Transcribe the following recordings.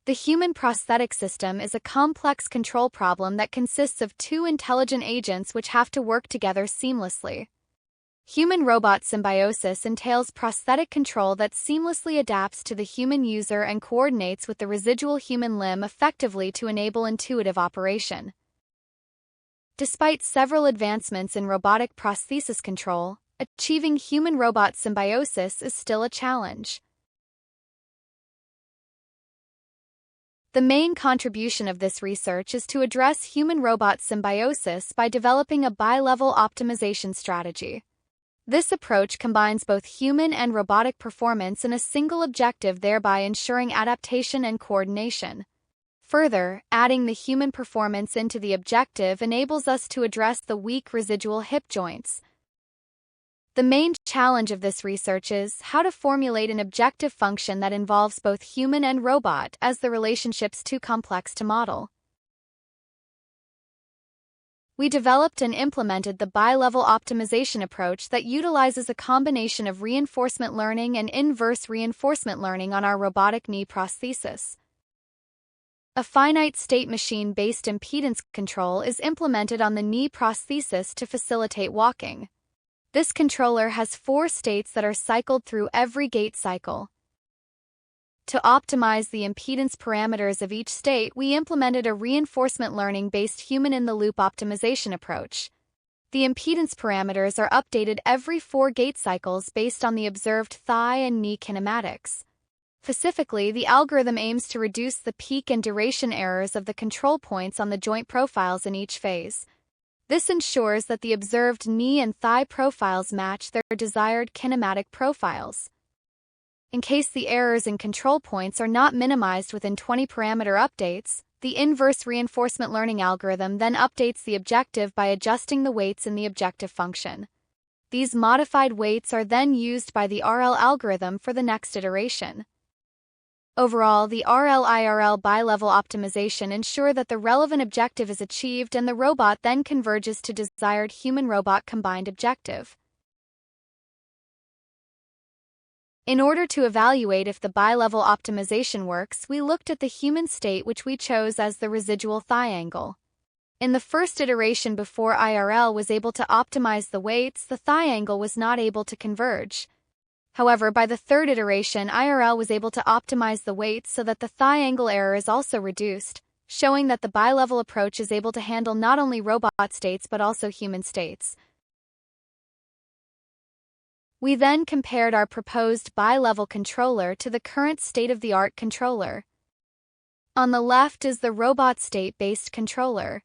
The human prosthetic system is a complex control problem that consists of two intelligent agents which have to work together seamlessly. Human-robot symbiosis entails prosthetic control that seamlessly adapts to the human user and coordinates with the residual human limb effectively to enable intuitive operation. Despite several advancements in robotic prosthesis control, achieving human-robot symbiosis is still a challenge. The main contribution of this research is to address human-robot symbiosis by developing a bilevel optimization strategy. This approach combines both human and robotic performance in a single objective, thereby ensuring adaptation and coordination. Further, adding the human performance into the objective enables us to address the weak residual hip joints. The main challenge of this research is how to formulate an objective function that involves both human and robot, as the relationship's too complex to model. We developed and implemented the bilevel optimization approach that utilizes a combination of reinforcement learning and inverse reinforcement learning on our robotic knee prosthesis. A finite state machine-based impedance control is implemented on the knee prosthesis to facilitate walking. This controller has 4 states that are cycled through every gait cycle. To optimize the impedance parameters of each state, we implemented a reinforcement learning-based human-in-the-loop optimization approach. The impedance parameters are updated every 4 gait cycles based on the observed thigh and knee kinematics. Specifically, the algorithm aims to reduce the peak and duration errors of the control points on the joint profiles in each phase. This ensures that the observed knee and thigh profiles match their desired kinematic profiles. In case the errors in control points are not minimized within 20 parameter updates, the inverse reinforcement learning algorithm then updates the objective by adjusting the weights in the objective function. These modified weights are then used by the RL algorithm for the next iteration. Overall, the RL-IRL bilevel optimization ensure that the relevant objective is achieved and the robot then converges to desired human-robot combined objective. In order to evaluate if the bilevel optimization works, we looked at the human state, which we chose as the residual thigh angle. In the first iteration, before IRL was able to optimize the weights, the thigh angle was not able to converge. However, by the third iteration, IRL was able to optimize the weights so that the thigh angle error is also reduced, showing that the bilevel approach is able to handle not only robot states but also human states. We then compared our proposed bilevel controller to the current state-of-the-art controller. On the left is the robot state-based controller,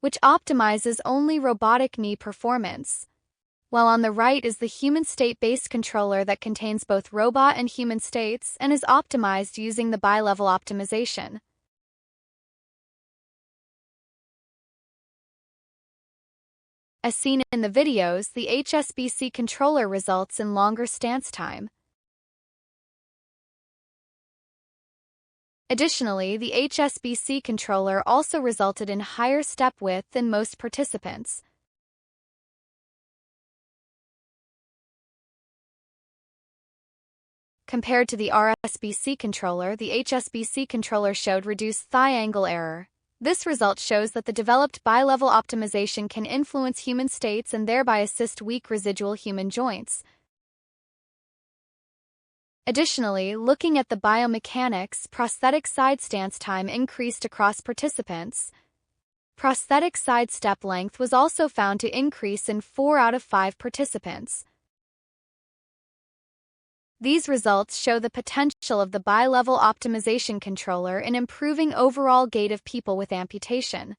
which optimizes only robotic knee performance, while on the right is the human state-based controller that contains both robot and human states and is optimized using the bilevel optimization. As seen in the videos, the HSBC controller results in longer stance time. Additionally, the HSBC controller also resulted in higher step width than most participants. Compared to the RSBC controller, the HSBC controller showed reduced thigh angle error. This result shows that the developed bilevel optimization can influence human states and thereby assist weak residual human joints. Additionally, looking at the biomechanics, prosthetic side stance time increased across participants. Prosthetic side step length was also found to increase in 4 out of 5 participants. These results show the potential of the bilevel optimization controller in improving overall gait of people with amputation.